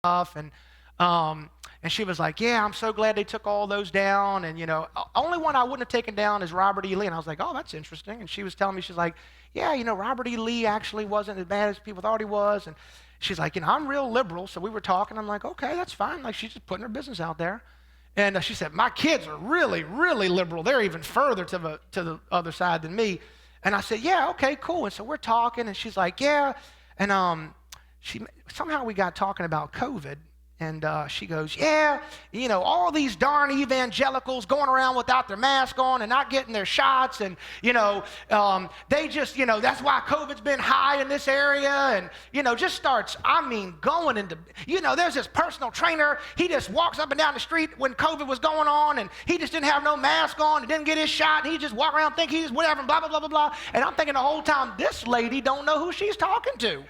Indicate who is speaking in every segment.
Speaker 1: stuff. And she was like, yeah, I'm so glad they took all those down. And, only one I wouldn't have taken down is Robert E. Lee. And I was like, oh, that's interesting. And she was telling me, she's like, yeah, Robert E. Lee actually wasn't as bad as people thought he was. And she's like, I'm real liberal. So we were talking. I'm like, okay, that's fine. Like, she's just putting her business out there. And she said, my kids are really, really liberal. They're even further to the other side than me. And I said, yeah, okay, cool. And so we're talking. And she's like, yeah. And somehow we got talking about COVID. And she goes, yeah, all these darn evangelicals going around without their mask on and not getting their shots. And, they just, that's why COVID's been high in this area. And, just starts, going into, there's this personal trainer. He just walks up and down the street when COVID was going on. And he just didn't have no mask on and didn't get his shot. And he just walked around thinking he's whatever, and blah, blah, blah, blah, blah. And I'm thinking the whole time, this lady don't know who she's talking to.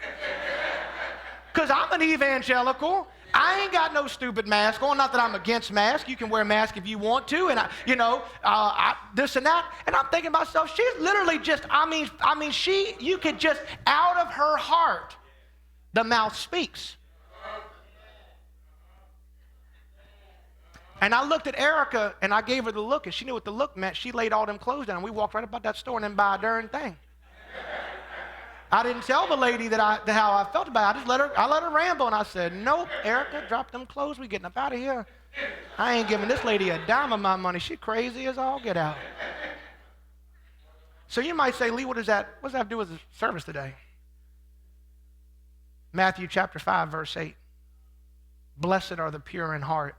Speaker 1: Because I'm an evangelical. I ain't got no stupid mask on. Not that I'm against masks. You can wear a mask if you want to, and this and that. And I'm thinking to myself, she's literally just, you could just, out of her heart, the mouth speaks. And I looked at Erica, and I gave her the look, and she knew what the look meant. She laid all them clothes down, and we walked right about that store and didn't buy a darn thing. I didn't tell the lady how I felt about it. I let her ramble, and I said, nope, Erica, drop them clothes. We getting up out of here. I ain't giving this lady a dime of my money. She crazy as all get out. So you might say, Lee, what does that have to do with the service today? Matthew chapter 5, verse 8. Blessed are the pure in heart,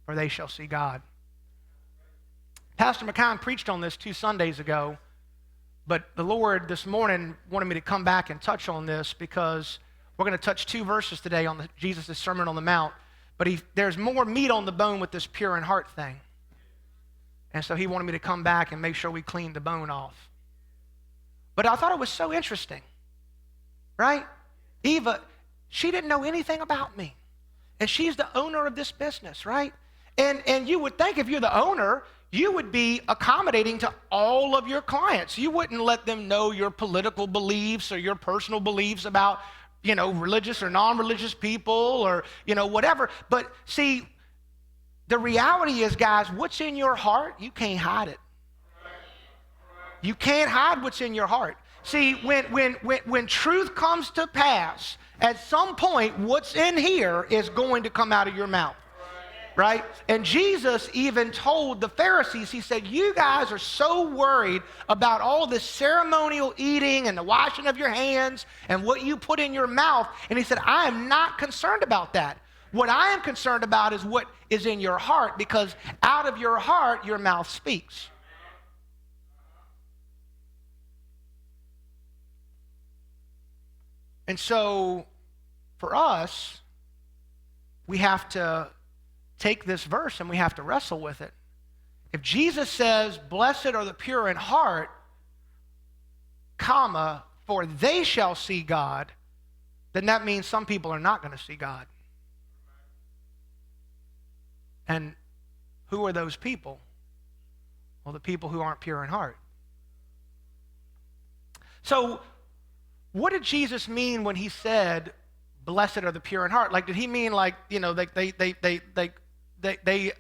Speaker 1: for they shall see God. Pastor McKine preached on this 2 Sundays ago. But the Lord this morning wanted me to come back and touch on this because we're going to touch 2 verses today on Jesus' Sermon on the Mount. But there's more meat on the bone with this pure in heart thing. And so he wanted me to come back and make sure we clean the bone off. But I thought it was so interesting, right? Eva, she didn't know anything about me. And she's the owner of this business, right? And you would think if you're the owner, you would be accommodating to all of your clients. You wouldn't let them know your political beliefs or your personal beliefs about, religious or non-religious people or, whatever. But see, the reality is, guys, what's in your heart, you can't hide it. You can't hide what's in your heart. See, when truth comes to pass, at some point, what's in here is going to come out of your mouth. Right? And Jesus even told the Pharisees, he said, you guys are so worried about all this ceremonial eating and the washing of your hands and what you put in your mouth. And he said, I am not concerned about that. What I am concerned about is what is in your heart, because out of your heart, your mouth speaks. And so for us, we have to take this verse and we have to wrestle with it. If Jesus says, blessed are the pure in heart, comma, for they shall see God, then that means some people are not going to see God. And who are those people? Well, the people who aren't pure in heart. So, what did Jesus mean when he said, blessed are the pure in heart? Like, did he mean like, they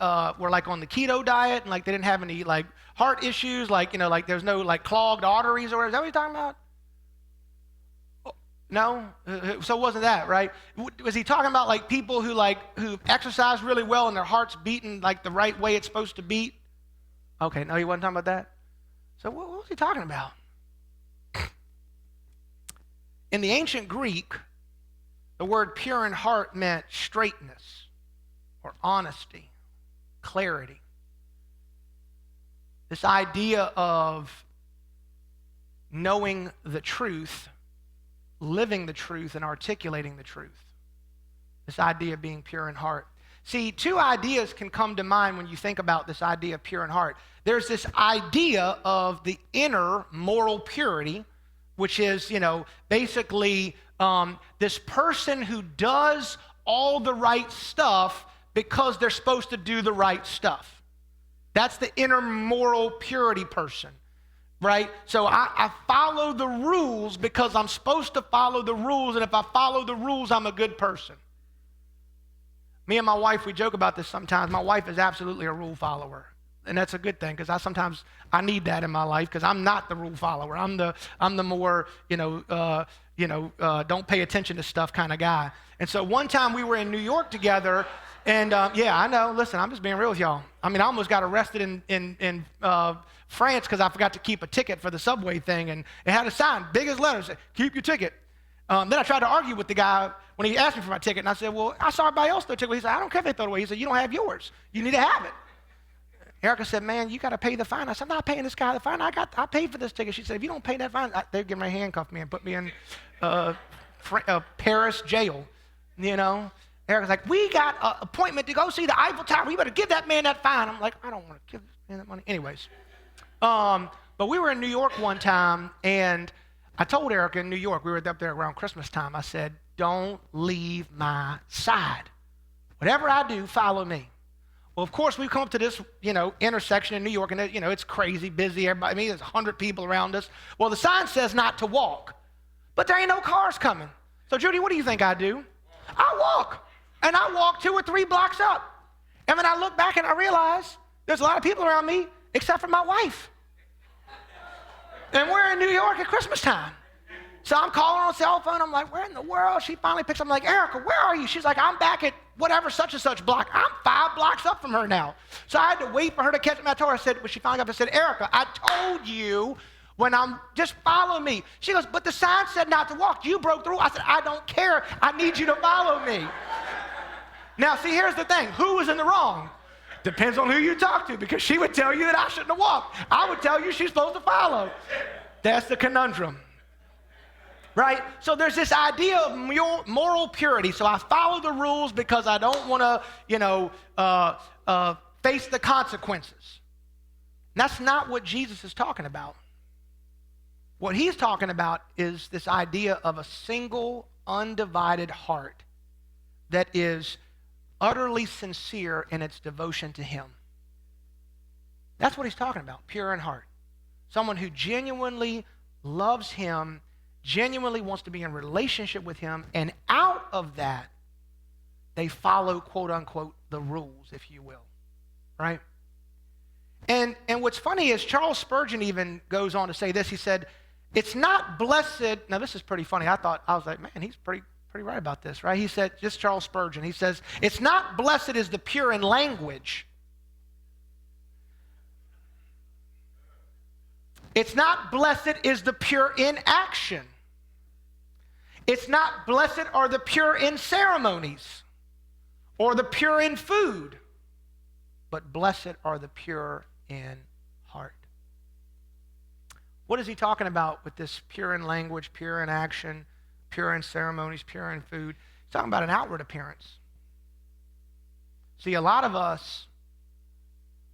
Speaker 1: were like on the keto diet and like they didn't have any like heart issues, like there's no like clogged arteries or whatever? Is that what he's talking about? No? So it wasn't that, right? Was he talking about like people who exercise really well and their heart's beating like the right way it's supposed to beat? Okay, no, he wasn't talking about that. So what was he talking about? In the ancient Greek, the word pure in heart meant straightness, or honesty, clarity. This idea of knowing the truth, living the truth, and articulating the truth. This idea of being pure in heart. See, 2 ideas can come to mind when you think about this idea of pure in heart. There's this idea of the inner moral purity, which is, basically this person who does all the right stuff because they're supposed to do the right stuff. That's the inner moral purity person, right? So I follow the rules because I'm supposed to follow the rules, and if I follow the rules, I'm a good person. Me and my wife, we joke about this sometimes. My wife is absolutely a rule follower. And that's a good thing, because I need that in my life, because I'm not the rule follower. I'm the more, don't pay attention to stuff kind of guy. And so one time we were in New York together, and yeah, I know. Listen, I'm just being real with y'all. I mean, I almost got arrested in France because I forgot to keep a ticket for the subway thing, and it had a sign, big as letters, said, "Keep your ticket." Then I tried to argue with the guy when he asked me for my ticket, and I said, "Well, I saw everybody else throw a ticket." He said, "I don't care if they throw it away." He said, "You don't have yours. You need to have it." Erica said, "Man, you got to pay the fine." I said, "I'm not paying this guy the fine. I paid for this ticket." She said, "If you don't pay that fine," they're getting ready to handcuff me and put me in Paris jail. Erica's like, "We got an appointment to go see the Eiffel Tower. You better give that man that fine." I'm like, "I don't want to give this man that money." Anyways, but we were in New York one time, and I told Erica in New York, we were up there around Christmas time, I said, "Don't leave my side. Whatever I do, follow me." Well, of course, we come up to this, intersection in New York, and it's crazy busy. Everybody, there's 100 people around us. Well, the sign says not to walk, but there ain't no cars coming. So, Judy, what do you think I do? I walk, and I walk 2 or 3 blocks up. And then I look back and I realize there's a lot of people around me except for my wife. And we're in New York at Christmas time. So I'm calling on a cell phone. I'm like, "Where in the world?" She finally picks up. I'm like, "Erica, where are you?" She's like, "I'm back at whatever such and such block." I'm 5 blocks up from her now. So I had to wait for her to catch me. I told her, when she finally got up, I said, "Erica, I told you just follow me." She goes, "But the sign said not to walk. You broke the rule." I said, "I don't care. I need you to follow me." Now, see, here's the thing. Who was in the wrong? Depends on who you talk to, because she would tell you that I shouldn't have walked. I would tell you she's supposed to follow. That's the conundrum. Right? So there's this idea of moral purity. So I follow the rules because I don't want to, face the consequences. And that's not what Jesus is talking about. What he's talking about is this idea of a single, undivided heart that is utterly sincere in its devotion to him. That's what he's talking about, pure in heart. Someone who genuinely loves him, genuinely wants to be in relationship with him, and out of that, they follow, quote unquote, the rules, if you will, right? And what's funny is Charles Spurgeon even goes on to say this. He said, "It's not blessed." Now this is pretty funny. I was like, man, he's pretty right about this, right? He said, just Charles Spurgeon, he says, "It's not blessed is the pure in language. It's not blessed is the pure in action. It's not blessed are the pure in ceremonies or the pure in food, but blessed are the pure in heart." What is he talking about with this pure in language, pure in action, pure in ceremonies, pure in food? He's talking about an outward appearance. See, a lot of us,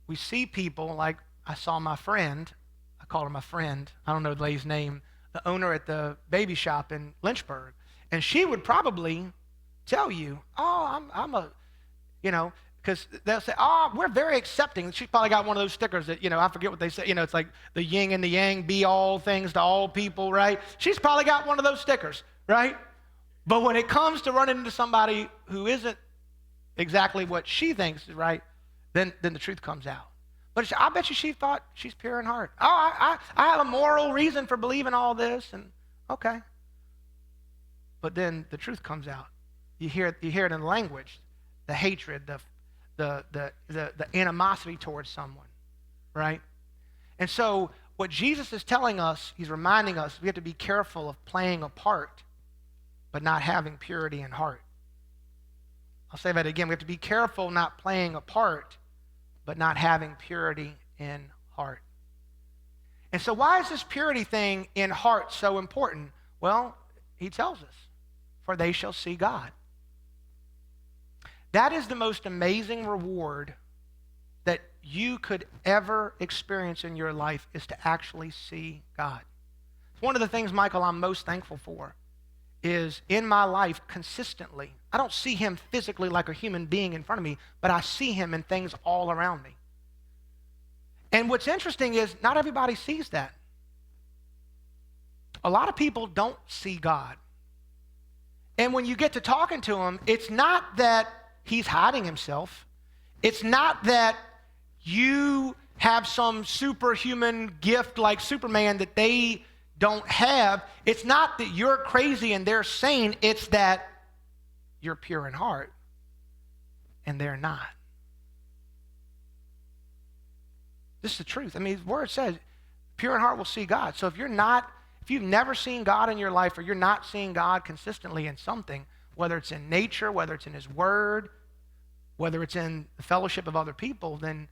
Speaker 1: we see people like I saw my friend. I call her my friend. I don't know the lady's name. The owner at the baby shop in Lynchburg. And she would probably tell you, "Oh, I'm a, because they'll say, 'Oh, we're very accepting.'" She probably got one of those stickers that, I forget what they say, it's like the yin and the yang, be all things to all people, right? She's probably got one of those stickers, right? But when it comes to running into somebody who isn't exactly what she thinks is right, then the truth comes out. But I bet you she thought she's pure in heart. "Oh, I have a moral reason for believing all this," and okay. But then the truth comes out. You hear it in the language, the hatred, the animosity towards someone, right? And so what Jesus is telling us, he's reminding us we have to be careful of playing a part, but not having purity in heart. I'll say that again. We have to be careful not playing a part, but not having purity in heart. And so why is this purity thing in heart so important? Well, he tells us, "For they shall see God." That is the most amazing reward that you could ever experience in your life, is to actually see God. It's one of the things, Michael, I'm most thankful for, is in my life consistently, I don't see him physically like a human being in front of me, but I see him in things all around me. And what's interesting is not everybody sees that. A lot of people don't see God. And when you get to talking to them, it's not that he's hiding himself. It's not that you have some superhuman gift like Superman that they don't have. It's not that you're crazy and they're sane. It's that you're pure in heart and they're not. This is the truth. I mean, the word says, pure in heart will see God. So if you've never seen God in your life, or you're not seeing God consistently in something, whether it's in nature, whether it's in his word, whether it's in the fellowship of other people, then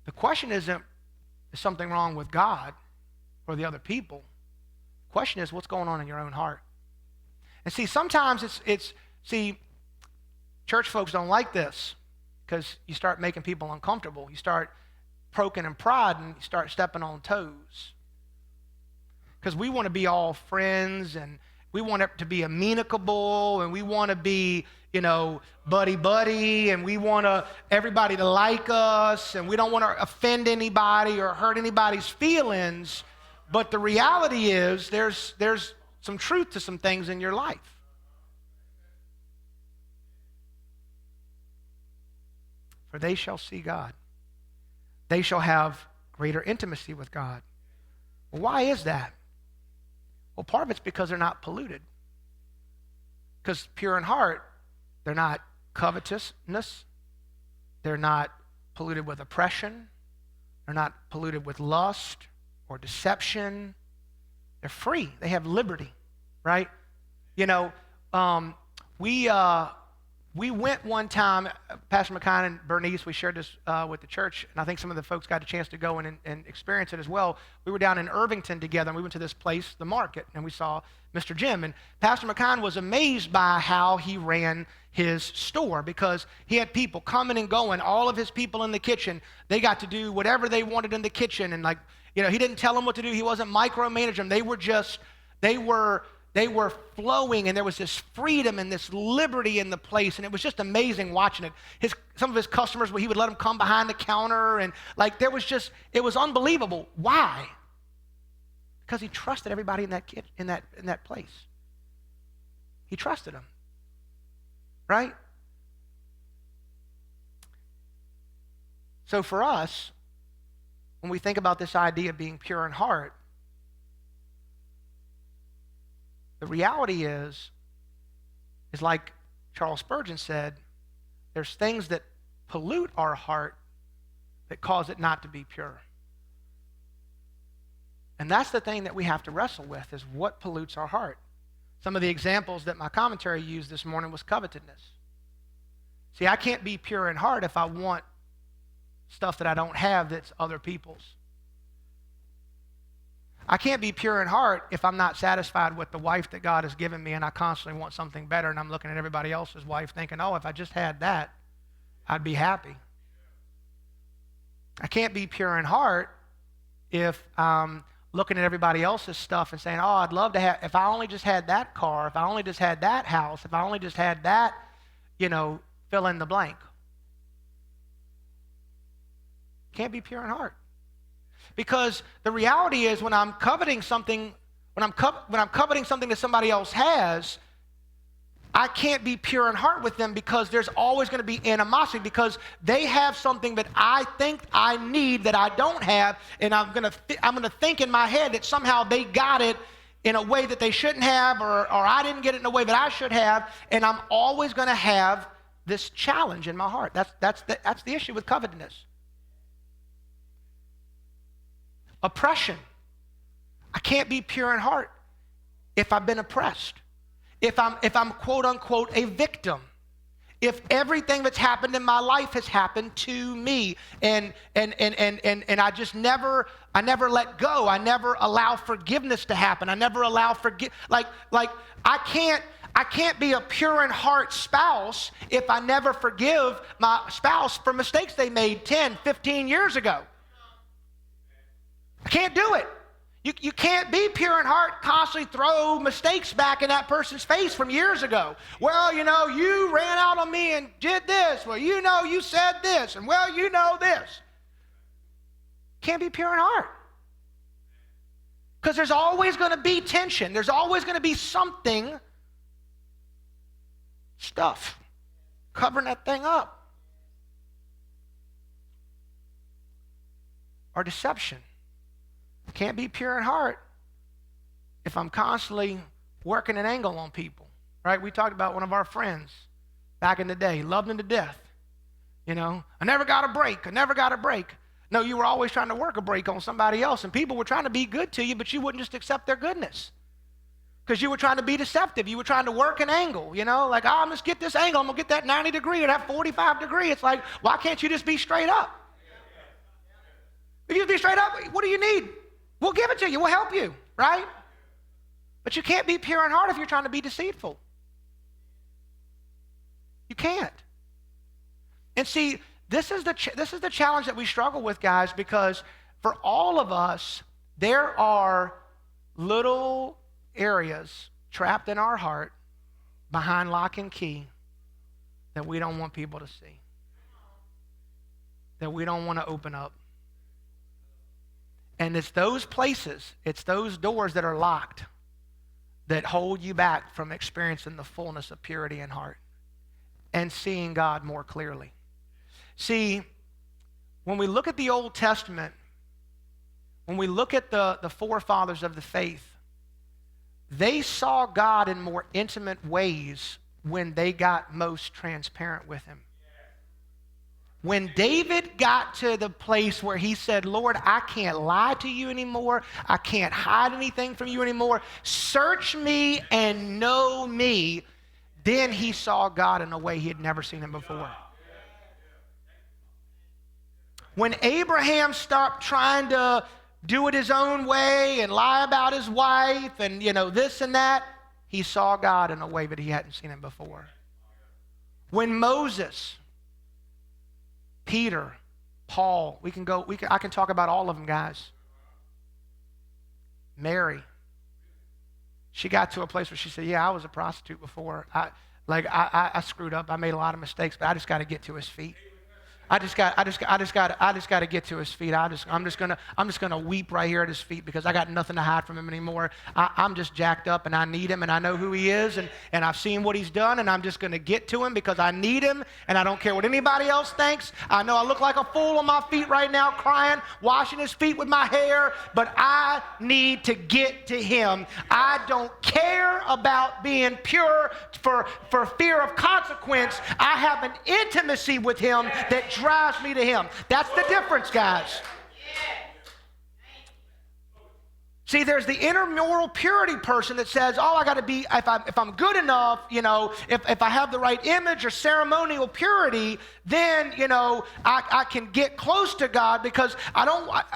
Speaker 1: the question isn't, is something wrong with God or the other people? The question is, what's going on in your own heart? And see, sometimes see, church folks don't like this because you start making people uncomfortable. You start poking in pride and you start stepping on toes. Because we want to be all friends and we want it to be amenable and we want to be, buddy-buddy, and we want everybody to like us, and we don't want to offend anybody or hurt anybody's feelings. But the reality is there's some truth to some things in your life. For they shall see God. They shall have greater intimacy with God. Well, why is that? Well, part of it's because they're not polluted. Because pure in heart, they're not covetousness. They're not polluted with oppression. They're not polluted with lust or deception. They're free. They have liberty, right? We went one time, Pastor McKine and Bernice, we shared this with the church, and I think some of the folks got a chance to go and experience it as well. We were down in Irvington together, and we went to this place, the market, and we saw Mr. Jim. And Pastor McKine was amazed by how he ran his store, because he had people coming and going, all of his people in the kitchen. They got to do whatever they wanted in the kitchen, and he didn't tell them what to do. He wasn't micromanaging them. They were flowing, and there was this freedom and this liberty in the place, and it was just amazing watching it. Some of his customers, he would let them come behind the counter, and it was unbelievable. Why? Because he trusted everybody in that place. He trusted them, right? So for us, when we think about this idea of being pure in heart, the reality is like Charles Spurgeon said, there's things that pollute our heart that cause it not to be pure. And that's the thing that we have to wrestle with, is what pollutes our heart. Some of the examples that my commentary used this morning was covetousness. See, I can't be pure in heart if I want stuff that I don't have that's other people's. I can't be pure in heart if I'm not satisfied with the wife that God has given me and I constantly want something better, and I'm looking at everybody else's wife thinking, oh, if I just had that, I'd be happy. I can't be pure in heart if I'm looking at everybody else's stuff and saying, oh, I'd love to have, if I only just had that car, if I only just had that house, if I only just had that, fill in the blank. Can't be pure in heart. Because the reality is, when I'm coveting something, when I'm coveting something that somebody else has, I can't be pure in heart with them, because there's always going to be animosity, because they have something that I think I need that I don't have, and I'm going to think in my head that somehow they got it in a way that they shouldn't have, or I didn't get it in a way that I should have, and I'm always going to have this challenge in my heart. That's the issue with covetousness. Oppression. I can't be pure in heart if I've been oppressed. If I'm quote unquote a victim. If everything that's happened in my life has happened to me, and I just never let go. I never allow forgiveness to happen. I never allow I can't be a pure in heart spouse if I never forgive my spouse for mistakes they made 10, 15 years ago. I can't do it. You can't be pure in heart, constantly throw mistakes back in that person's face from years ago. Well, you ran out on me and did this. Well, you said this. And well, this. Can't be pure in heart. Because there's always going to be tension. There's always going to be stuff. covering that thing up. Or deception. Can't be pure in heart if I'm constantly working an angle on people, right? We talked about one of our friends back in the day, loved him to death. You know, I never got a break. I never got a break. No, you were always trying to work a break on somebody else, and people were trying to be good to you, but you wouldn't just accept their goodness because you were trying to be deceptive. You were trying to work an angle, you know, like, oh, let's get this angle. I'm going to get that 90 degree or that 45 degree. It's like, why can't you just be straight up? If you just be straight up, what do you need? We'll give it to you. We'll help you, right? But you can't be pure in heart if you're trying to be deceitful. You can't. And see, this is the challenge that we struggle with, guys, because for all of us, there are little areas trapped in our heart behind lock and key that we don't want people to see, that we don't want to open up. And it's those places, it's those doors that are locked that hold you back from experiencing the fullness of purity in heart and seeing God more clearly. See, when we look at the Old Testament, when we look at the forefathers of the faith, they saw God in more intimate ways when they got most transparent with him. When David got to the place where he said, Lord, I can't lie to you anymore. I can't hide anything from you anymore. Search me and know me. Then he saw God in a way he had never seen him before. When Abraham stopped trying to do it his own way and lie about his wife and, you know, this and that, he saw God in a way that he hadn't seen him before. When Moses, Peter, Paul, I can talk about all of them, guys. Mary, she got to a place where she said, yeah, I was a prostitute before. I screwed up. I made a lot of mistakes, but I just got to get to his feet. I just got to get to his feet. I'm just gonna weep right here at his feet because I got nothing to hide from him anymore. I'm just jacked up and I need him and I know who he is and I've seen what he's done and I'm just gonna get to him because I need him and I don't care what anybody else thinks. I know I look like a fool on my feet right now crying, washing his feet with my hair, but I need to get to him. I don't care about being pure for fear of consequence. I have an intimacy with him that drives me to him. That's the difference, guys. See, there's the inner moral purity person that says, oh, I got to be, if I'm good enough, you know, if I have the right image or ceremonial purity, then, you know, I can get close to God because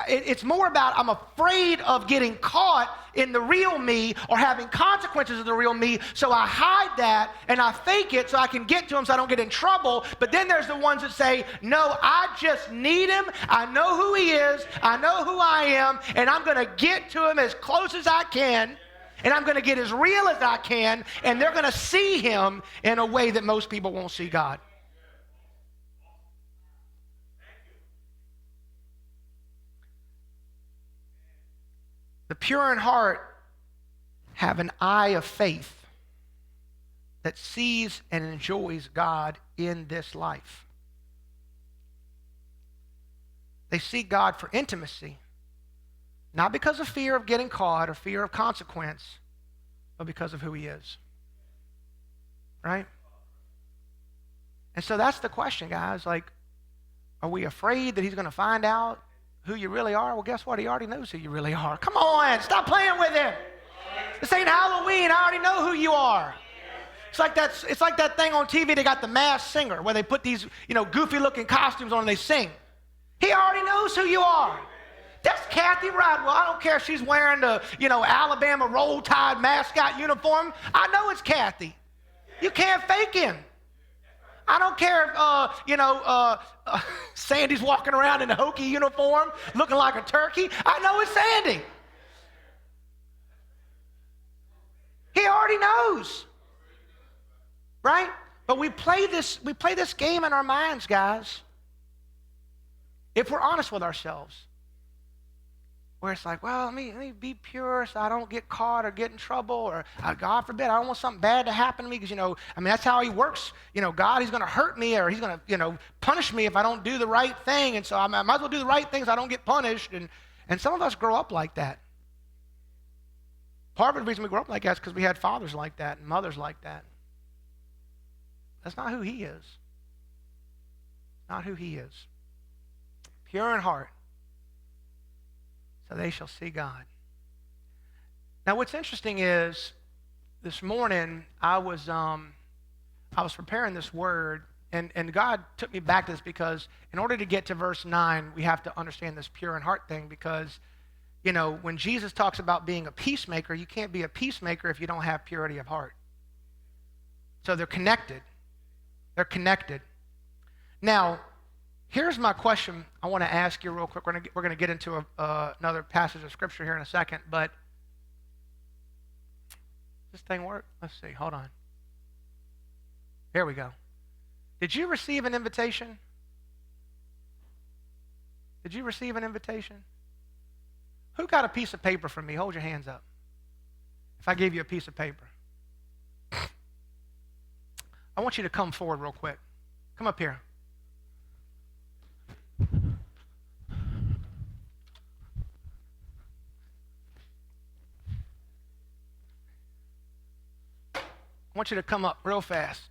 Speaker 1: it's more about I'm afraid of getting caught in the real me or having consequences of the real me, so I hide that and I fake it so I can get to him so I don't get in trouble. But then there's the ones that say, no, I just need him. I know who he is. I know who I am, and I'm going to get to him as close as I can, and I'm going to get as real as I can, and they're going to see him in a way that most people won't see God. The pure in heart have an eye of faith that sees and enjoys God in this life. They seek God for intimacy, not because of fear of getting caught or fear of consequence, but because of who he is. Right? And so that's the question, guys. Like, are we afraid that he's going to find out who you really are? Well, guess what? He already knows who you really are. Come on, stop playing with him. This ain't Halloween. I already know who you are. It's like that thing on TV. They got The Masked Singer where they put these, you know, goofy-looking costumes on and they sing. He already knows who you are. That's Kathy Rodwell. I don't care if she's wearing the, you know, Alabama Roll Tide mascot uniform. I know it's Kathy. You can't fake him. I don't care if, Sandy's walking around in a Hokie uniform looking like a turkey. I know it's Sandy. He already knows. Right? But we play this game in our minds, guys. If we're honest with ourselves. where it's like, well, let me be pure so I don't get caught or get in trouble, or God forbid, I don't want something bad to happen to me, because, that's how he works. God, he's going to hurt me, or he's going to, punish me if I don't do the right thing, and so I might as well do the right thing so I don't get punished. And some of us grow up like that. Part of the reason we grow up like that is because we had fathers like that and mothers like that. That's not who he is. Not who he is. Pure in heart, so they shall see God. Now, what's interesting is this morning I was preparing this word, and God took me back to this, because in order to get to verse 9, we have to understand this pure in heart thing, because, when Jesus talks about being a peacemaker, you can't be a peacemaker if you don't have purity of heart. So they're connected. They're connected. Now, here's my question I want to ask you real quick. We're going to get into another passage of Scripture here in a second, but does this thing work? Let's see. Hold on. There we go. Did you receive an invitation? Did you receive an invitation? Who got a piece of paper from me? Hold your hands up. If I gave you a piece of paper. I want you to come forward real quick. Come up here. I want you to come up real fast.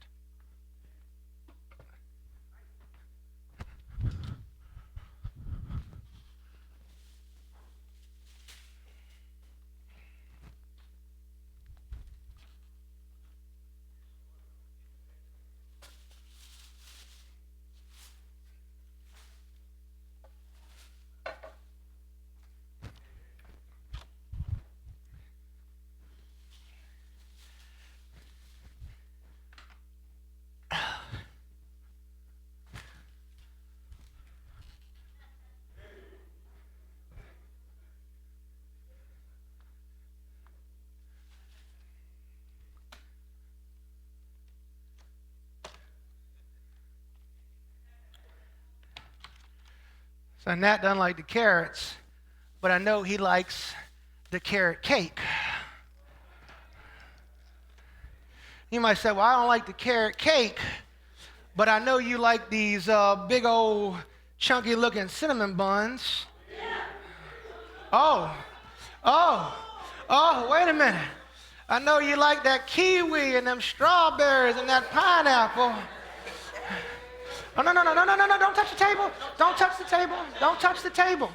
Speaker 1: So Nat doesn't like the carrots, but I know he likes the carrot cake. You might say, well, I don't like the carrot cake, but I know you like these big old chunky looking cinnamon buns. Oh, wait a minute. I know you like that kiwi and them strawberries and that pineapple. Oh, no, don't touch the table. Don't touch the table. Don't touch the table.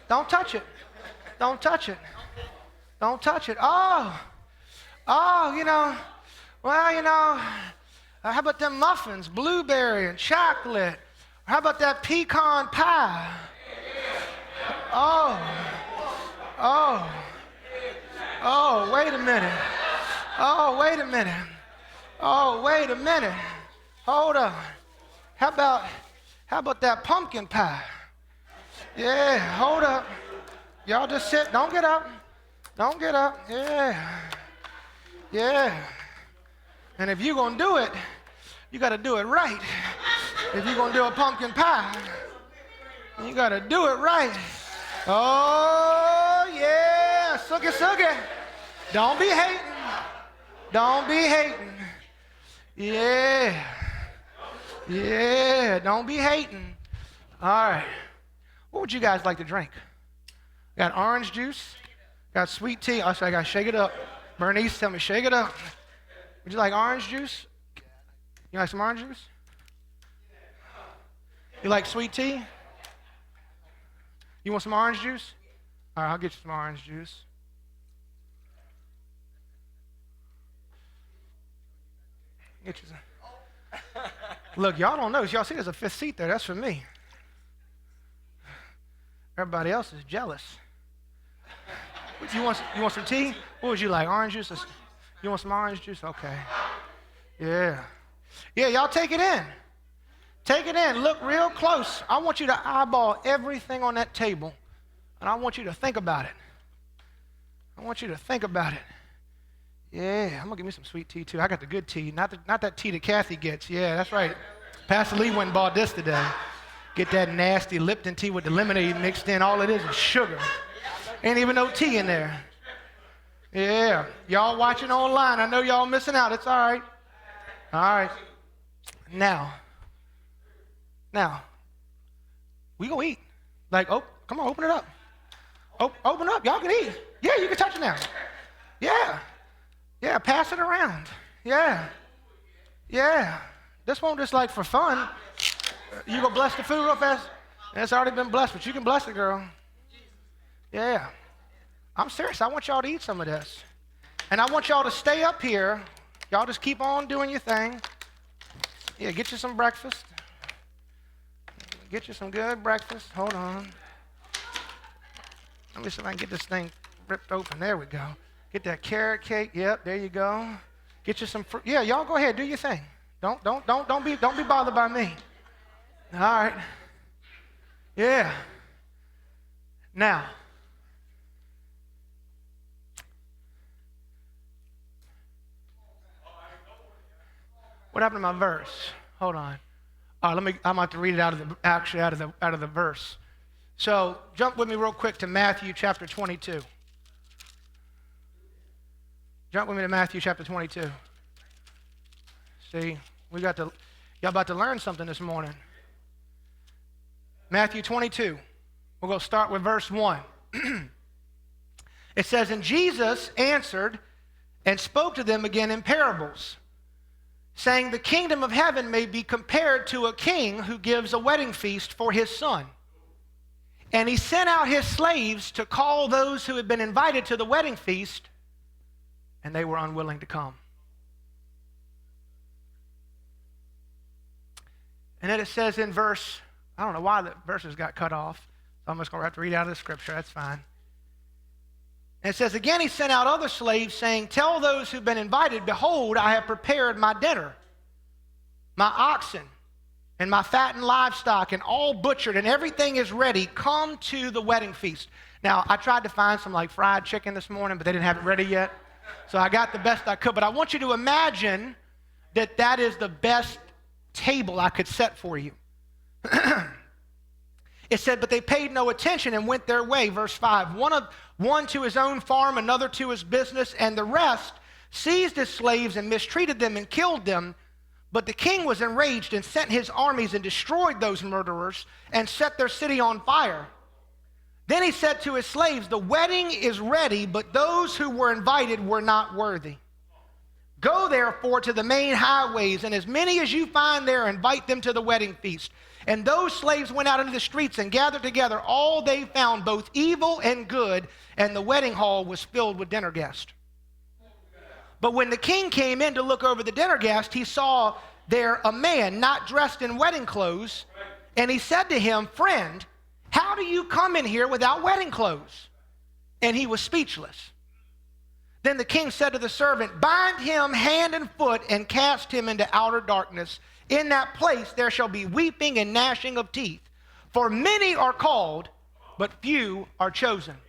Speaker 1: Don't touch it. Don't touch it. Don't touch it. Oh, how about them muffins, blueberry and chocolate? How about that pecan pie? Oh, wait a minute. Oh, wait a minute. Hold on. How about that pumpkin pie? Yeah, hold up. Y'all just sit. Don't get up. Don't get up. Yeah. And if you're going to do it, you got to do it right. If you're going to do a pumpkin pie, you got to do it right. Oh, yeah. Sucky. Don't be hating. Yeah, don't be hating. All right. What would you guys like to drink? Got orange juice? Got sweet tea? Oh, so I got to shake it up. Bernice, tell me, shake it up. Would you like orange juice? You like some orange juice? You like sweet tea? You want some orange juice? All right, I'll get you some orange juice. Get you some. Look, y'all don't know. Y'all see there's a fifth seat there. That's for me. Everybody else is jealous. You want some tea? What would you like? Orange juice? You want some orange juice? Okay. Yeah, y'all take it in. Take it in. Look real close. I want you to eyeball everything on that table, and I want you to think about it. Yeah, I'm going to give me some sweet tea, too. I got the good tea, not that tea that Kathy gets. Yeah, that's right. Pastor Lee went and bought this today. Get that nasty Lipton tea with the lemonade mixed in. All it is sugar. Ain't even no tea in there. Yeah. Y'all watching online. I know y'all missing out. It's all right. All right. Now, we gonna eat. Like, oh, come on, open it up. Open up. Y'all can eat. Yeah, you can touch it now. Yeah. Yeah, pass it around. Yeah. Yeah. This won't just like for fun. You gonna bless the food real fast? It's already been blessed, but you can bless it, girl. Yeah. I'm serious. I want y'all to eat some of this. And I want y'all to stay up here. Y'all just keep on doing your thing. Yeah, get you some breakfast. Get you some good breakfast. Hold on. Let me see if I can get this thing ripped open. There we go. Get that carrot cake. Yep, there you go. Get you some fruit. Yeah, y'all go ahead. Do your thing. Don't be bothered by me. All right. Yeah. Now, what happened to my verse? Hold on. I'm about to read it out of the verse. So jump with me real quick to Matthew chapter 22. Jump with me to Matthew chapter 22. See, y'all about to learn something this morning. Matthew 22. We're going to start with verse 1. It says, "And Jesus answered and spoke to them again in parables, saying, the kingdom of heaven may be compared to a king who gives a wedding feast for his son. And he sent out his slaves to call those who had been invited to the wedding feast, and they were unwilling to come." And then it says in verse, I don't know why the verses got cut off. So I'm just going to have to read out of the scripture. That's fine. And it says, "Again he sent out other slaves, saying, tell those who've been invited, behold, I have prepared my dinner. My oxen and my fattened livestock and all butchered, and everything is ready. Come to the wedding feast." Now, I tried to find some like fried chicken this morning, but they didn't have it ready yet. So I got the best I could. But I want you to imagine that that is the best table I could set for you. It said, "But they paid no attention and went their way." Verse 5, one to his own farm, another to his business, and the rest seized his slaves and mistreated them and killed them. But the king was enraged and sent his armies and destroyed those murderers and set their city on fire. Then he said to his slaves, "The wedding is ready, but those who were invited were not worthy. Go therefore to the main highways, and as many as you find there, invite them to the wedding feast." And those slaves went out into the streets and gathered together all they found, both evil and good, and the wedding hall was filled with dinner guests. But when the king came in to look over the dinner guests, he saw there a man not dressed in wedding clothes, and he said to him, "Friend, how do you come in here without wedding clothes?" And he was speechless. Then the king said to the servant, "Bind him hand and foot and cast him into outer darkness. In that place there shall be weeping and gnashing of teeth. For many are called, but few are chosen."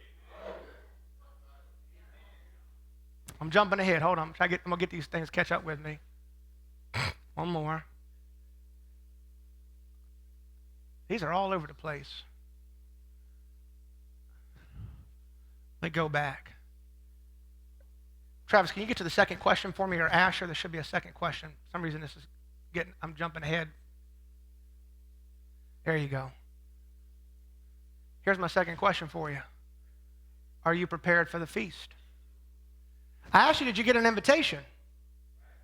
Speaker 1: I'm jumping ahead. Hold on. I'm going to get these things catch up with me. One more. These are all over the place. Let me go back. Travis, can you get to the second question for me, or Asher? There should be a second question. For some reason I'm jumping ahead. There you go. Here's my second question for you. Are you prepared for the feast? I asked you, did you get an invitation?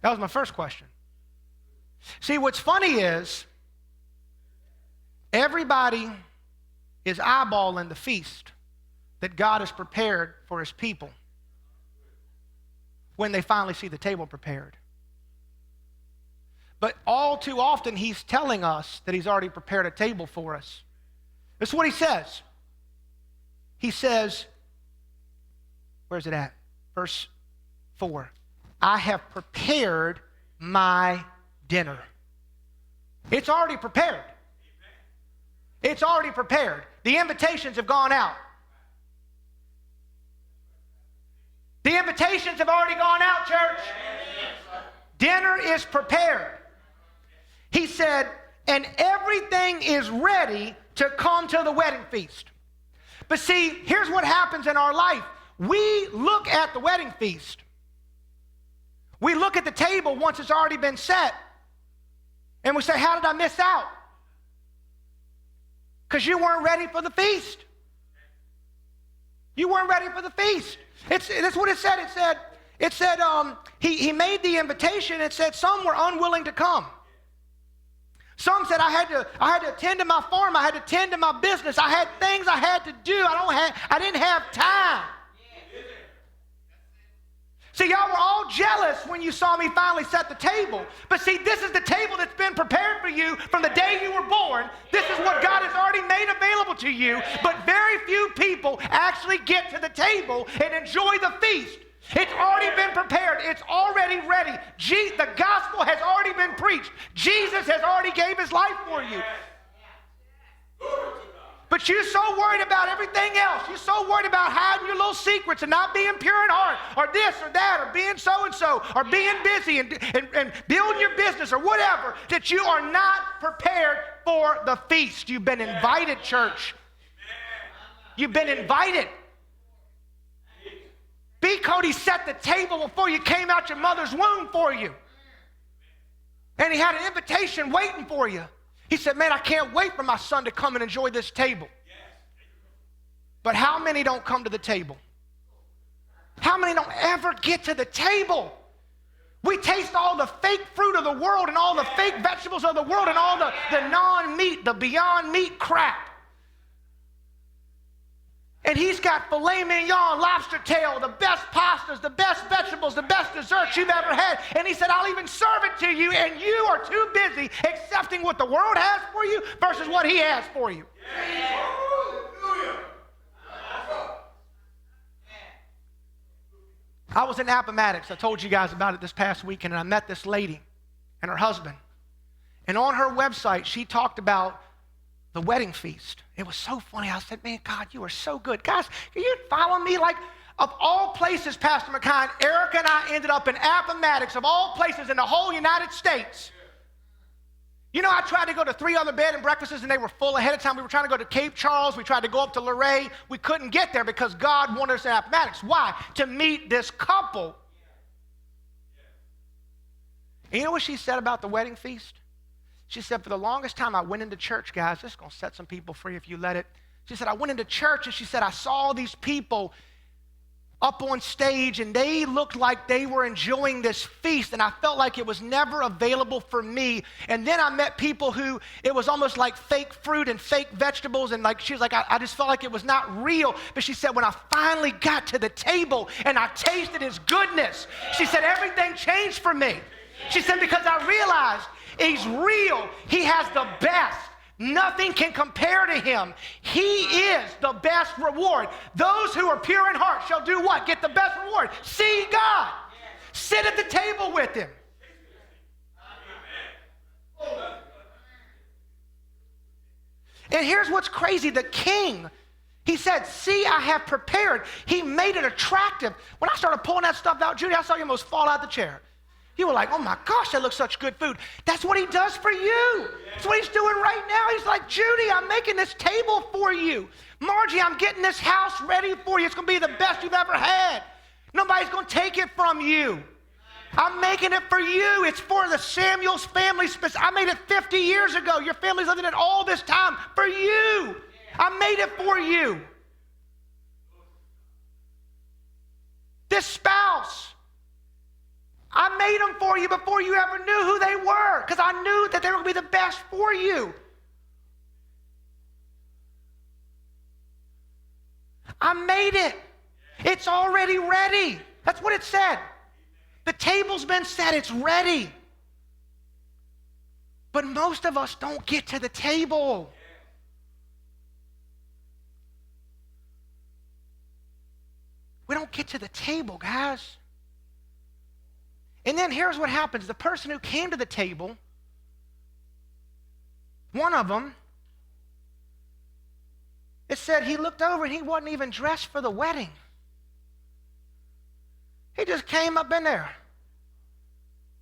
Speaker 1: That was my first question. See, what's funny is everybody is eyeballing the feast that God has prepared for his people when they finally see the table prepared. But all too often, he's telling us that he's already prepared a table for us. This is what he says. He says, where's it at? Verse 4. "I have prepared my dinner." It's already prepared. It's already prepared. The invitations have gone out. The invitations have already gone out, church. Dinner is prepared. He said, and everything is ready to come to the wedding feast. But see, here's what happens in our life. We look at the wedding feast. We look at the table once it's already been set, and we say, how did I miss out? Because you weren't ready for the feast. You weren't ready for the feast. That's what it said. It said he made the invitation. It said some were unwilling to come. Some said, I had to attend to my farm. I had to attend to my business. I had things I had to do. I didn't have time. See, y'all were all jealous when you saw me finally set the table. But see, this is the table that's been prepared for you from the day you were born. This is what God has already made available to you. But very few people actually get to the table and enjoy the feast. It's already been prepared. It's already ready. The gospel has already been preached. Jesus has already gave his life for you. But you're so worried about everything else. You're so worried about hiding your little secrets and not being pure in heart, or this or that, or being so-and-so, or being busy and building your business or whatever, that you are not prepared for the feast. You've been invited, church. You've been invited. B. Cody set the table before you came out your mother's womb for you. And he had an invitation waiting for you. He said, man, I can't wait for my son to come and enjoy this table. But how many don't come to the table? How many don't ever get to the table? We taste all the fake fruit of the world and all the fake vegetables of the world and all the non-meat, the beyond meat crap. And he's got filet mignon, lobster tail, the best pastas, the best vegetables, the best desserts you've ever had. And he said, I'll even serve it to you, and you are too busy accepting what the world has for you versus what he has for you. I was in Appomattox. I told you guys about it this past weekend, and I met this lady and her husband. And on her website, she talked about the wedding feast. It was so funny. I said, man, God, you are so good. Guys, can you follow me? Like, of all places, Pastor McKine, Erica and I ended up in Appomattox, of all places in the whole United States. You know, I tried to go to 3 other bed and breakfasts, and they were full ahead of time. We were trying to go to Cape Charles. We tried to go up to Luray. We couldn't get there because God wanted us in Appomattox. Why? To meet this couple. And you know what she said about the wedding feast? She said, for the longest time, I went into church, guys. This is going to set some people free if you let it. She said, I went into church, and she said, I saw these people up on stage, and they looked like they were enjoying this feast, and I felt like it was never available for me. And then I met people who, it was almost like fake fruit and fake vegetables, and like she was like, I just felt like it was not real. But she said, when I finally got to the table and I tasted his goodness, she said, everything changed for me. She said, because I realized he's real. He has the best. Nothing can compare to him. He is the best reward. Those who are pure in heart shall do what? Get the best reward. See God. Sit at the table with him. And here's what's crazy. The king, he said, see, I have prepared. He made it attractive. When I started pulling that stuff out, Judy, I saw you almost fall out the chair. You were like, oh my gosh, that looks such good food. That's what he does for you. That's what he's doing right now. He's like, Judy, I'm making this table for you. Margie, I'm getting this house ready for you. It's going to be the best you've ever had. Nobody's going to take it from you. I'm making it for you. It's for the Samuels family. I made it 50 years ago. Your family's living it all this time for you. I made it for you. This spouse, I made them for you before you ever knew who they were, because I knew that they were going to be the best for you. I made it. It's already ready. That's what it said. The table's been set. It's ready. But most of us don't get to the table. We don't get to the table, guys. And then here's what happens. The person who came to the table, one of them, it said he looked over and he wasn't even dressed for the wedding. He just came up in there,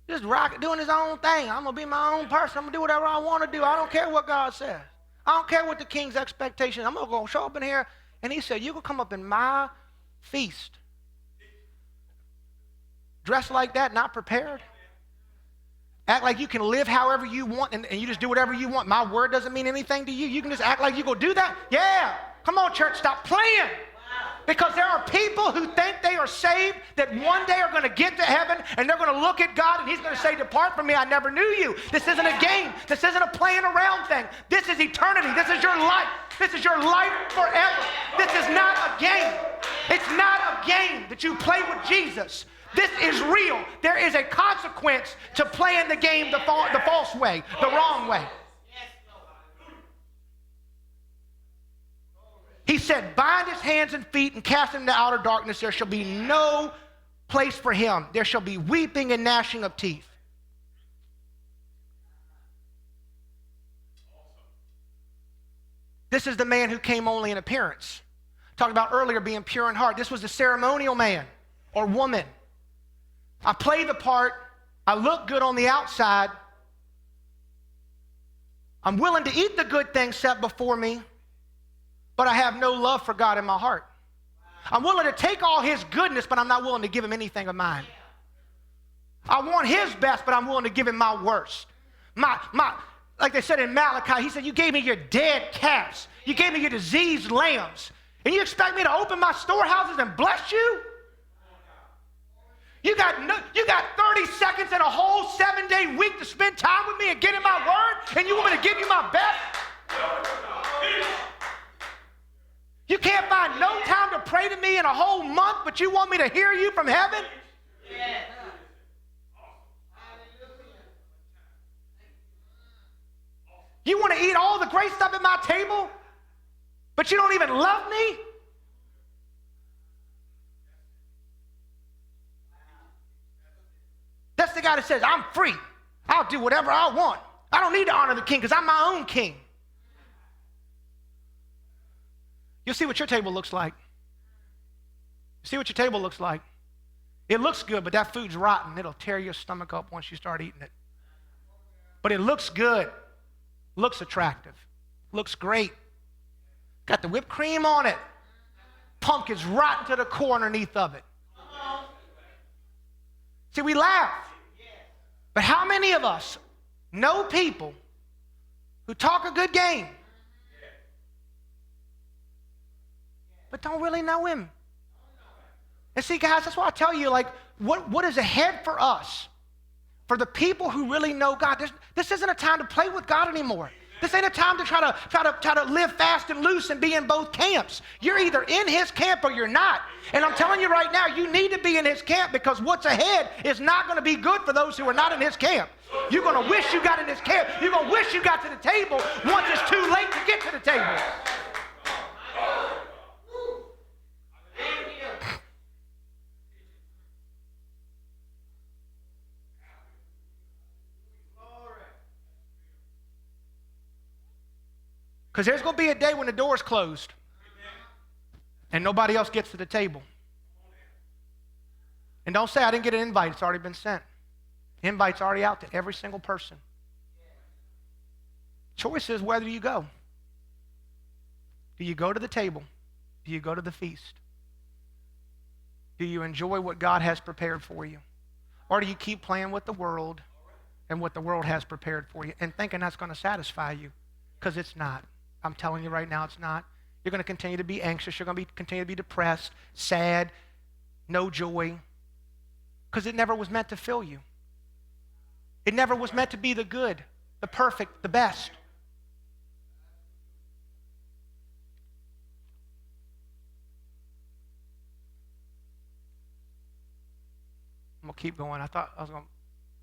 Speaker 1: just doing his own thing. I'm going to be my own person. I'm going to do whatever I want to do. I don't care what God says. I don't care what the king's expectation. I'm going to go show up in here. And he said, you can come up in my feast dressed like that, not prepared. Act like you can live however you want and you just do whatever you want. My word doesn't mean anything to you. You can just act like you go do that. Yeah. Come on, church, stop playing. Because there are people who think they are saved that one day are going to get to heaven and they're going to look at God and he's going to say, depart from me, I never knew you. This isn't a game. This isn't a playing around thing. This is eternity. This is your life. This is your life forever. This is not a game. It's not a game that you play with Jesus. This is real. There is a consequence to playing the game the false way, the wrong way. He said, bind his hands and feet and cast him into outer darkness. There shall be no place for him. There shall be weeping and gnashing of teeth. This is the man who came only in appearance. Talked about earlier being pure in heart. This was the ceremonial man or woman. I play the part. I look good on the outside. I'm willing to eat the good things set before me, but I have no love for God in my heart. I'm willing to take all his goodness, but I'm not willing to give him anything of mine. I want his best, but I'm willing to give him my worst. Like they said in Malachi, he said, you gave me your dead calves. You gave me your diseased lambs. And you expect me to open my storehouses and bless you? You got 30 seconds in a whole 7-day week to spend time with me and get in my word, and you want me to give you my best? You can't find no time to pray to me in a whole month, but you want me to hear you from heaven? Yeah. You want to eat all the great stuff at my table, but you don't even love me? That's the guy that says, I'm free. I'll do whatever I want. I don't need to honor the king because I'm my own king. You'll see what your table looks like. See what your table looks like. It looks good, but that food's rotten. It'll tear your stomach up once you start eating it. But it looks good. Looks attractive. Looks great. Got the whipped cream on it. Pumpkin's rotten to the core underneath of it. See, we laugh. But how many of us know people who talk a good game but don't really know him? And see, guys, that's why I tell you, like, what is ahead for us? For the people who really know God, this isn't a time to play with God anymore. This ain't a time to try to live fast and loose and be in both camps. You're either in his camp or you're not. And I'm telling you right now, you need to be in his camp because what's ahead is not going to be good for those who are not in his camp. You're going to wish you got in his camp. You're going to wish you got to the table once it's too late to get to the table. Because there's going to be a day when the door's closed and nobody else gets to the table. And don't say, I didn't get an invite. It's already been sent. Invite's already out to every single person. Choice is whether you go. Do you go to the table? Do you go to the feast? Do you enjoy what God has prepared for you? Or do you keep playing with the world and what the world has prepared for you and thinking that's going to satisfy you? Because it's not. I'm telling you right now, it's not. You're going to continue to be anxious. You're going to continue to be depressed, sad, no joy, because it never was meant to fill you. It never was meant to be the good, the perfect, the best. I'm going to keep going. I thought I was going to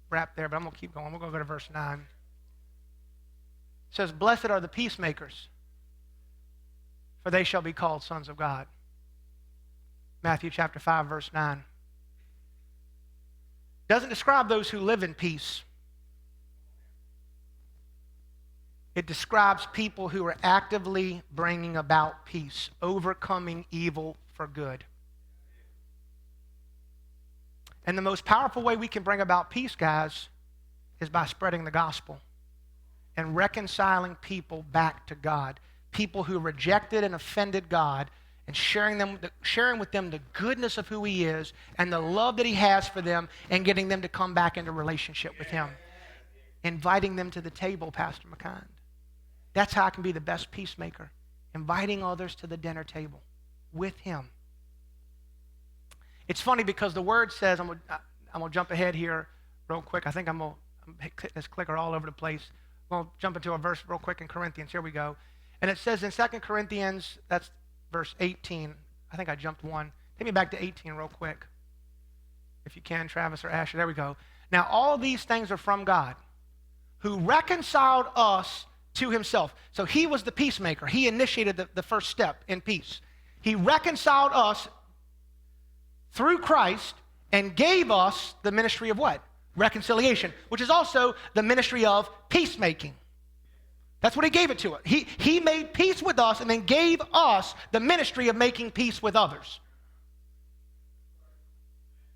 Speaker 1: wrap there, but I'm going to keep going. We're going to go to verse 9. It says, blessed are the peacemakers, for they shall be called sons of God. Matthew chapter 5, verse 9. Doesn't describe those who live in peace. It describes people who are actively bringing about peace, overcoming evil for good. And the most powerful way we can bring about peace, guys, is by spreading the gospel and reconciling people back to God. People who rejected and offended God and sharing with them the goodness of who he is and the love that he has for them and getting them to come back into relationship with him. Inviting them to the table, Pastor McKind. That's how I can be the best peacemaker. Inviting others to the dinner table with him. It's funny because the word says, I'm going to jump ahead here real quick. I think I'm going to hit this clicker all over the place. I'm going to jump into a verse real quick in Corinthians. Here we go. And it says in 2 Corinthians, that's verse 18. I think I jumped one. Take me back to 18 real quick. If you can, Travis or Asher. There we go. Now, all these things are from God, who reconciled us to himself. So he was the peacemaker. He initiated the first step in peace. He reconciled us through Christ and gave us the ministry of what? Reconciliation, which is also the ministry of peacemaking. That's what he gave it to us. He made peace with us and then gave us the ministry of making peace with others.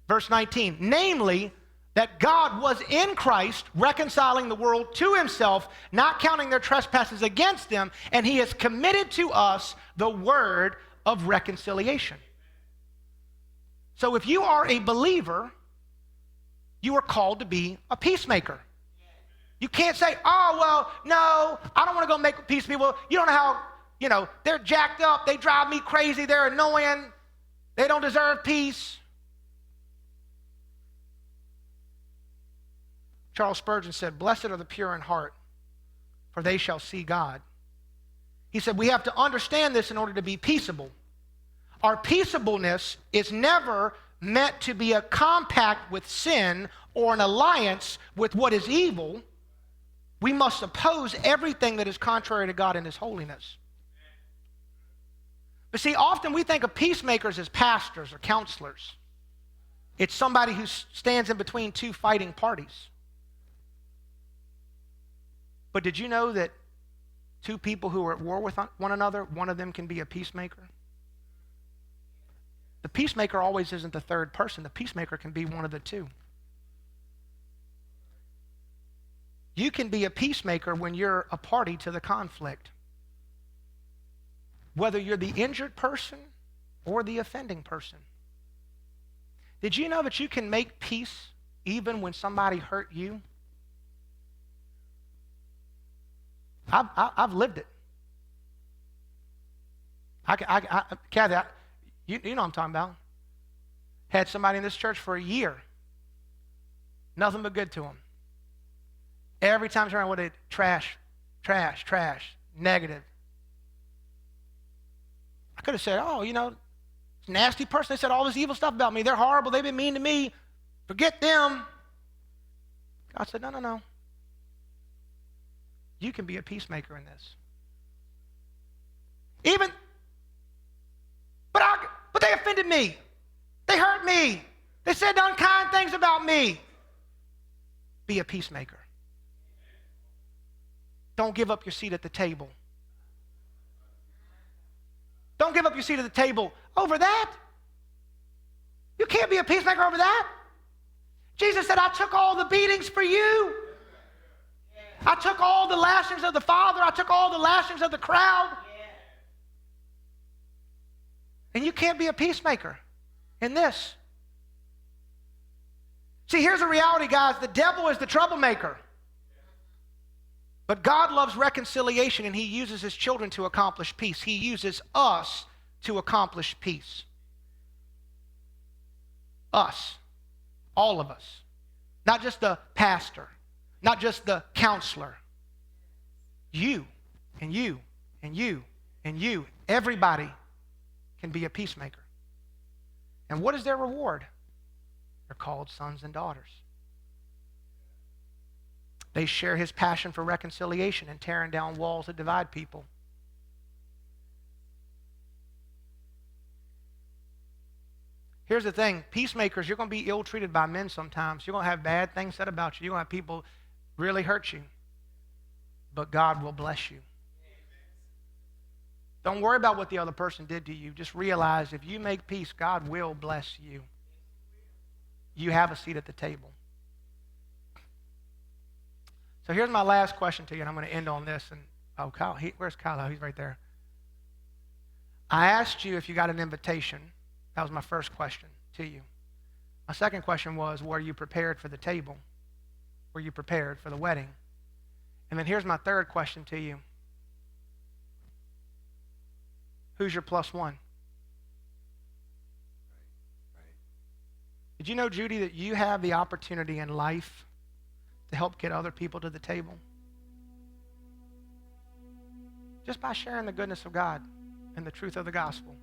Speaker 1: Verse 19, namely, that God was in Christ reconciling the world to himself, not counting their trespasses against them, and he has committed to us the word of reconciliation. So if you are a believer, you are called to be a peacemaker. You can't say, oh, well, no, I don't want to go make peace with people. You don't know how, they're jacked up. They drive me crazy. They're annoying. They don't deserve peace. Charles Spurgeon said, blessed are the pure in heart, for they shall see God. He said, we have to understand this in order to be peaceable. Our peaceableness is never meant to be a compact with sin or an alliance with what is evil. We must oppose everything that is contrary to God and his holiness. But see, often we think of peacemakers as pastors or counselors. It's somebody who stands in between two fighting parties. But did you know that two people who are at war with one another, one of them can be a peacemaker? The peacemaker always isn't the third person. The peacemaker can be one of the two. You can be a peacemaker when you're a party to the conflict. Whether you're the injured person or the offending person. Did you know that you can make peace even when somebody hurt you? I've lived it. Kathy, you know what I'm talking about. Had somebody in this church for a year. Nothing but good to them. Every time I turn around, what they trash, negative. I could have said, oh, it's a nasty person. They said all this evil stuff about me. They're horrible. They've been mean to me. Forget them. God said, no. You can be a peacemaker in this. But they offended me. They hurt me. They said unkind things about me. Be a peacemaker. Don't give up your seat at the table. Don't give up your seat at the table over that. You can't be a peacemaker over that. Jesus said, I took all the beatings for you. I took all the lashings of the Father. I took all the lashings of the crowd. And you can't be a peacemaker in this. See, here's the reality, guys. The devil is the troublemaker. But God loves reconciliation, and he uses his children to accomplish peace. He uses us to accomplish peace. Us. All of us. Not just the pastor. Not just the counselor. You, and you, and you, and you. Everybody can be a peacemaker. And what is their reward? They're called sons and daughters. They share his passion for reconciliation and tearing down walls that divide people. Here's the thing. Peacemakers, you're going to be ill-treated by men sometimes. You're going to have bad things said about you. You're going to have people really hurt you. But God will bless you. Don't worry about what the other person did to you. Just realize if you make peace, God will bless you. You have a seat at the table. So here's my last question to you, and I'm going to end on this. And Kyle, where's Kyle? He's right there. I asked you if you got an invitation. That was my first question to you. My second question was, were you prepared for the table? Were you prepared for the wedding? And then here's my third question to you. Who's your plus one? Did you know, Judy, that you have the opportunity in life to help get other people to the table? Just by sharing the goodness of God and the truth of the gospel.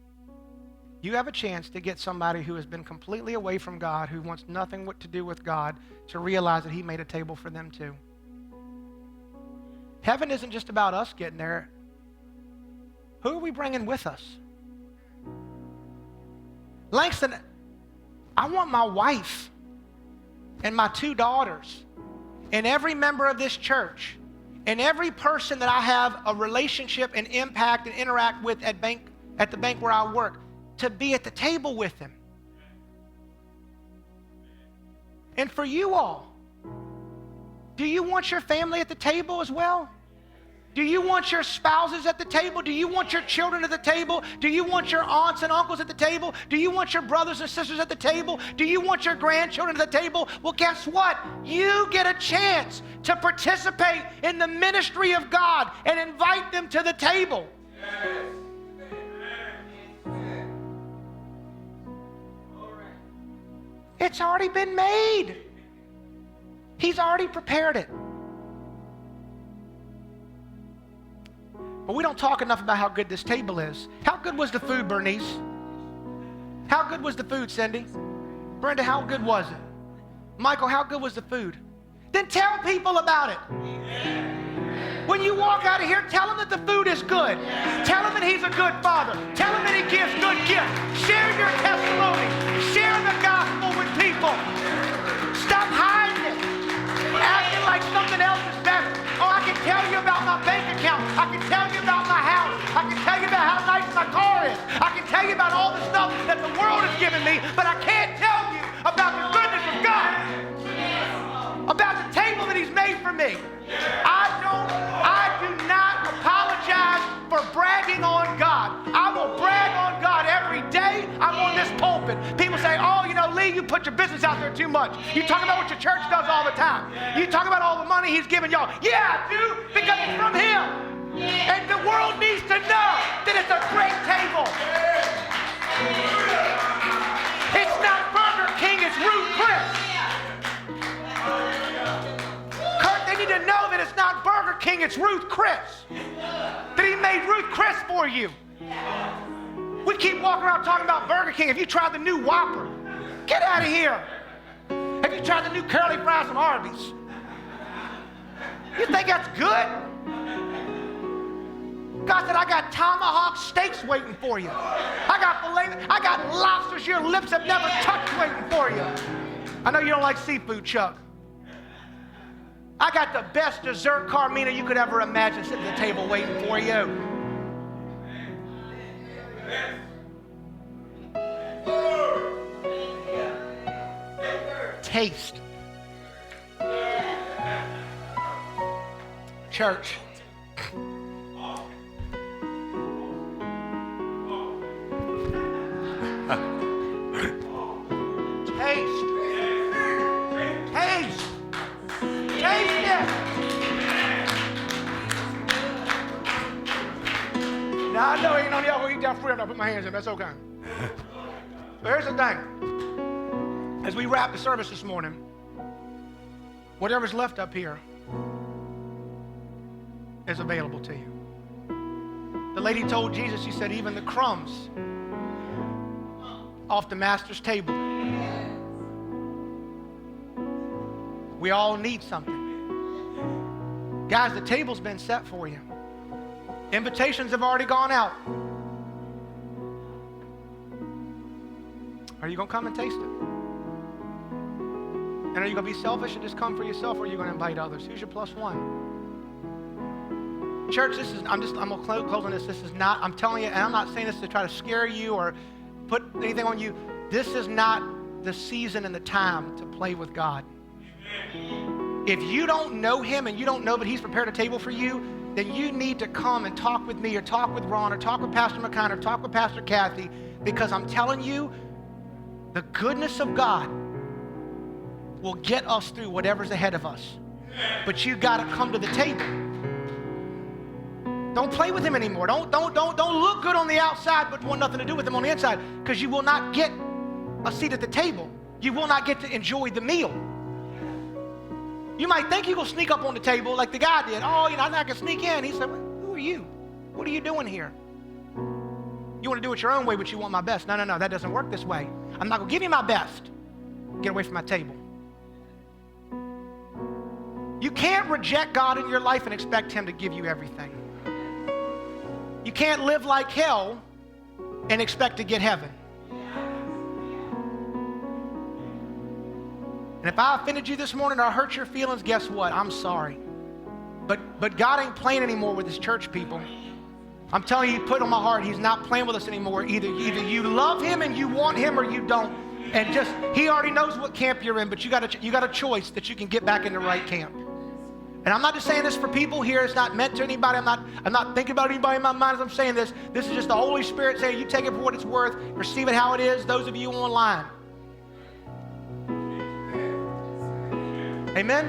Speaker 1: You have a chance to get somebody who has been completely away from God, who wants nothing to do with God, to realize that he made a table for them too. Heaven isn't just about us getting there. Who are we bringing with us? Langston, I want my wife and my 2 daughters and every member of this church and every person that I have a relationship and impact and interact with at the bank where I work to be at the table with them. And for you all, do you want your family at the table as well? Do you want your spouses at the table? Do you want your children at the table? Do you want your aunts and uncles at the table? Do you want your brothers and sisters at the table? Do you want your grandchildren at the table? Well, guess what? You get a chance to participate in the ministry of God and invite them to the table. It's already been made. He's already prepared it. But we don't talk enough about how good this table is. How good was the food, Bernice? How good was the food, Cindy? Brenda, how good was it? Michael, how good was the food? Then tell people about it. When you walk out of here, tell them that the food is good. Tell them that he's a good father. Tell them that he gives good gifts. Share your testimony. Share the gospel with people. Stop hiding it. Acting like something else is better. Oh, I can tell you about my bank account. I can tell you about my house. I can tell you about how nice my car is. I can tell you about all the stuff that the world has given me, but I can't tell you about the goodness of God. About the table that he's made for me. I do not apologize for bragging on God. I will brag on God every day I'm on this pulpit. People say, oh, Lee, you put your business out there too much. You talk about what your church does all the time. You talk about all the money he's given y'all. Yeah, I do, because it's from him. And the world needs to know that it's a great table. It's not Burger King, it's Ruth Chris. Kurt, they need to know that it's not Burger King, it's Ruth Chris. That he made Ruth Chris for you. We keep walking around talking about Burger King. Have you tried the new Whopper? Get out of here. Have you tried the new curly fries from Arby's? You think that's good? God said, I got tomahawk steaks waiting for you. I got filet, I got lobsters your lips have never touched waiting for you. I know you don't like seafood, Chuck. I got the best dessert Carmina you could ever imagine sitting at the table waiting for you. Taste. Church. Taste. Taste. Taste it. Now I know ain't none of y'all gonna eat that fruit after I put my hands in. That's okay. So here's the thing. As we wrap the service this morning, whatever's left up here is available to you. The lady told Jesus, she said, even the crumbs off the master's table. We all need something. Guys, the table's been set for you. Invitations have already gone out. Are you going to come and taste it? And are you going to be selfish and just come for yourself, or are you going to invite others? Who's your plus one? Church, I'm going to close on this. This is not, I'm telling you, and I'm not saying this to try to scare you or put anything on you. This is not the season and the time to play with God. If you don't know him and you don't know that he's prepared a table for you, then you need to come and talk with me or talk with Ron or talk with Pastor McKine or talk with Pastor Kathy, because I'm telling you, the goodness of God will get us through whatever's ahead of us. But you got to come to the table. Don't play with him anymore. Don't look good on the outside but want nothing to do with him on the inside, because you will not get a seat at the table. You will not get to enjoy the meal. You might think you're going to sneak up on the table like the guy did. Oh, I'm not going to sneak in. He said, well, who are you? What are you doing here? You want to do it your own way, but you want my best. No, that doesn't work this way. I'm not going to give you my best. Get away from my table. You can't reject God in your life and expect him to give you everything. You can't live like hell and expect to get heaven. And if I offended you this morning or I hurt your feelings, guess what? I'm sorry. But God ain't playing anymore with his church people. I'm telling you, he put on my heart, he's not playing with us anymore. Either you love him and you want him, or you don't. And just, he already knows what camp you're in, but you got a choice that you can get back in the right camp. And I'm not just saying this for people here. It's not meant to anybody. I'm not thinking about anybody in my mind as I'm saying this. This is just the Holy Spirit saying, you take it for what it's worth. Receive it how it is. Those of you online. Amen?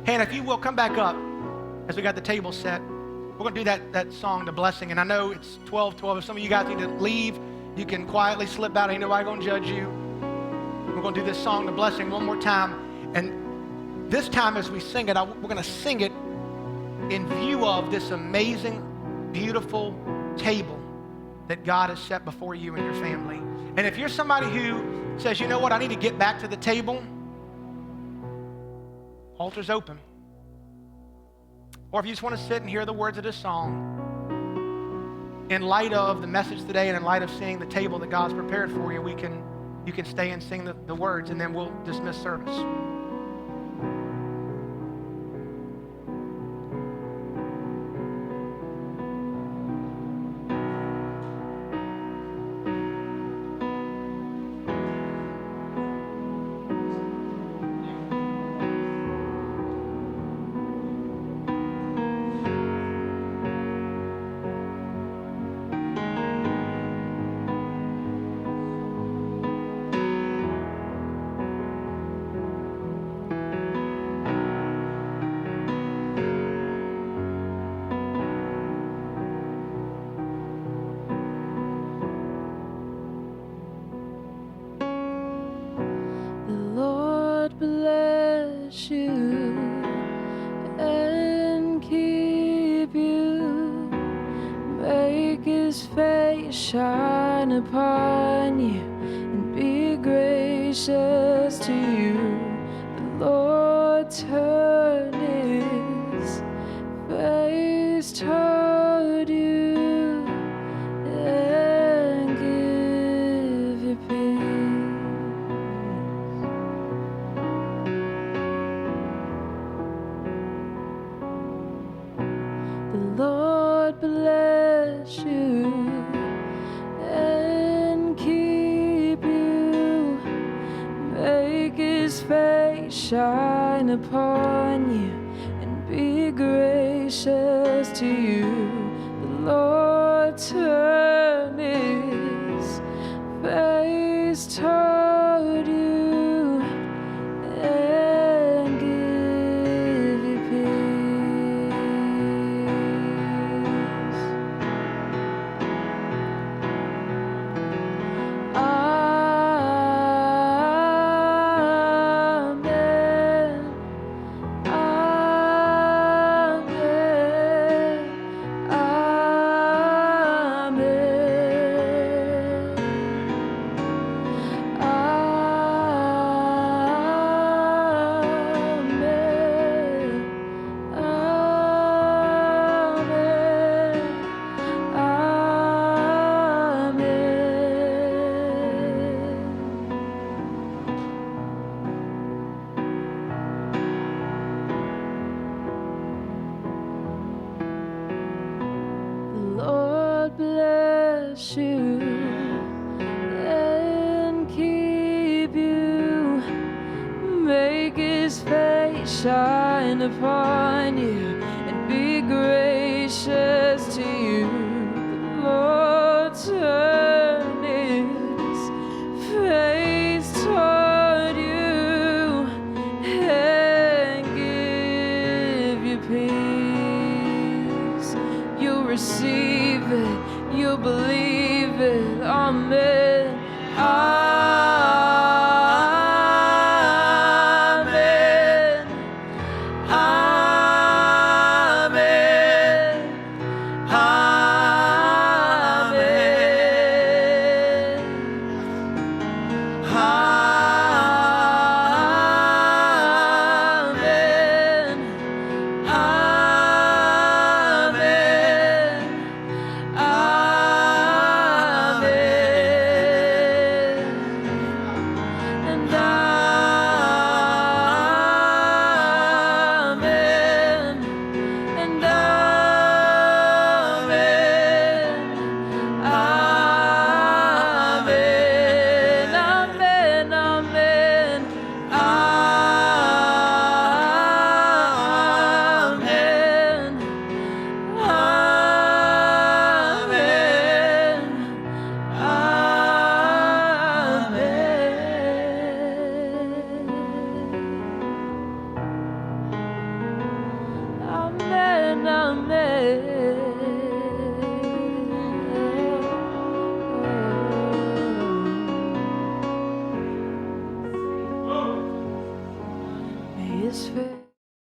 Speaker 1: Hannah, if you will, come back up as we got the table set. We're going to do that song, The Blessing. And I know it's 12:12. If some of you guys need to leave, you can quietly slip out. Ain't nobody going to judge you. We're going to do this song, The Blessing, one more time. And this time as we sing it, we're going to sing it in view of this amazing, beautiful table that God has set before you and your family. And if you're somebody who says, you know what, I need to get back to the table, altar's open. Or if you just want to sit and hear the words of this song, in light of the message today and in light of seeing the table that God's prepared for you, you can stay and sing the words, and then we'll dismiss service.
Speaker 2: Bless you and keep you, make his face shine upon you and be gracious to you. The Lord turn his face toward you and give you peace. Lord bless you and keep you, make his face shine upon you and be gracious to you. The Lord turn his face toward you and give you peace. Lord bless you and keep you, make his face shine upon you and receive it, you believe it. Amen. Amen. Amen. Amen.